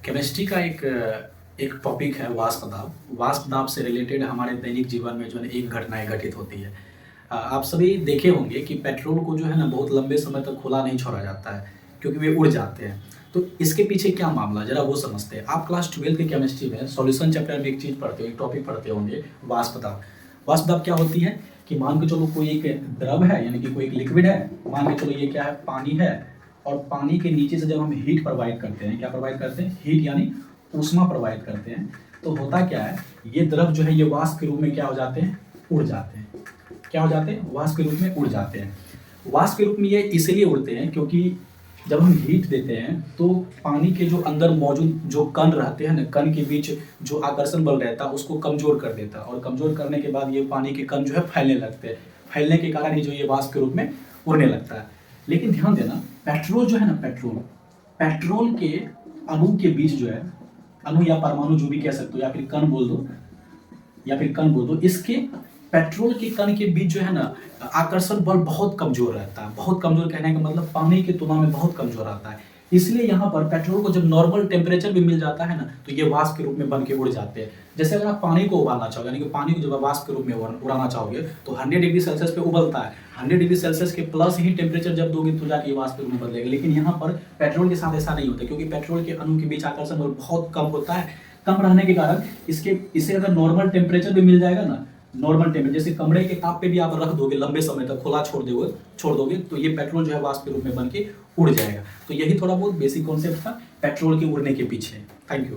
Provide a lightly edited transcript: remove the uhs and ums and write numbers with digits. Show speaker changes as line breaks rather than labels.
Chemistry का एक topic है वाष्प दाब। वाष्प दाब से रिलेटेड हमारे दैनिक जीवन में जो है एक घटनाएँ घटित होती है। आप सभी देखे होंगे कि पेट्रोल को जो है ना बहुत लंबे समय तक खुला नहीं छोड़ा जाता है क्योंकि वे उड़ जाते हैं। तो इसके पीछे क्या मामला ज़रा वो समझते हैं। आप क्लास 12 की केमिस्ट्री में सॉल्यूशन चैप्टर में एक चीज़ पढ़ते हो, एक टॉपिक पढ़ते होंगे वाष्प दाब। वाष्प दाब क्या होती है कि मान के चलो कोई एक द्रव है यानी कि कोई एक लिक्विड है, मान के चलो ये क्या है पानी है, और पानी के नीचे से जब हम हीट प्रोवाइड करते हैं, क्या प्रोवाइड करते हैं, हीट यानी ऊष्मा प्रोवाइड करते हैं, तो होता क्या है ये द्रव जो है ये वाष्प के रूप में क्या हो जाते हैं, उड़ जाते हैं। क्या हो जाते हैं, वाष्प के रूप में उड़ जाते हैं। वाष्प के रूप में ये इसलिए उड़ते हैं क्योंकि जब हम हीट देते हैं तो पानी के जो अंदर मौजूद जो कण रहते हैं ना, कण के बीच जो आकर्षण बल रहता है उसको कमजोर कर देता है, और कमजोर करने के बाद ये पानी के कण जो है फैलने लगते हैं। फैलने के कारण ही जो ये वाष्प के रूप में उड़ने लगता है। लेकिन ध्यान देना, पेट्रोल जो है ना, पेट्रोल के अणु के बीच जो है, अणु या परमाणु जो भी कह सकते हो, या फिर कण बोल दो, इसके पेट्रोल के कण के बीच जो है ना आकर्षण बल बहुत कमजोर रहता है। बहुत कमजोर कहने का मतलब पानी की तुलना में बहुत कमजोर आता है। इसलिए यहाँ पर पेट्रोल को जब नॉर्मल टेम्परेचर भी मिल जाता है ना तो ये वाष्प के रूप में बन के उड़ जाते हैं। जैसे अगर आप पानी को उबालना चाहोगे, यानी कि पानी को जब आप वाष्प के रूप में उड़ाना चाहोगे तो 100 डिग्री सेल्सियस पे उबलता है। 100 डिग्री सेल्सियस के प्लस ही टेम्परेचर जब दोगे तो जाके ये वाष्प के रूप में बदलेगा। लेकिन यहाँ पर पेट्रोल के साथ ऐसा नहीं होता क्योंकि पेट्रोल के अणु के बीच आकर्षण बल बहुत कम होता है। कम रहने के कारण इसे अगर नॉर्मल टेम्परेचर भी मिल जाएगा ना, नॉर्मल टेम्परेचर जैसे कमरे के ताप पे भी आप रख दोगे, लंबे समय तक खुला छोड़ दोगे तो ये पेट्रोल जो है वाष्प के रूप में बन के उड़ जाएगा। तो यही थोड़ा बहुत बेसिक कॉन्सेप्ट था पेट्रोल के उड़ने के पीछे। Thank you.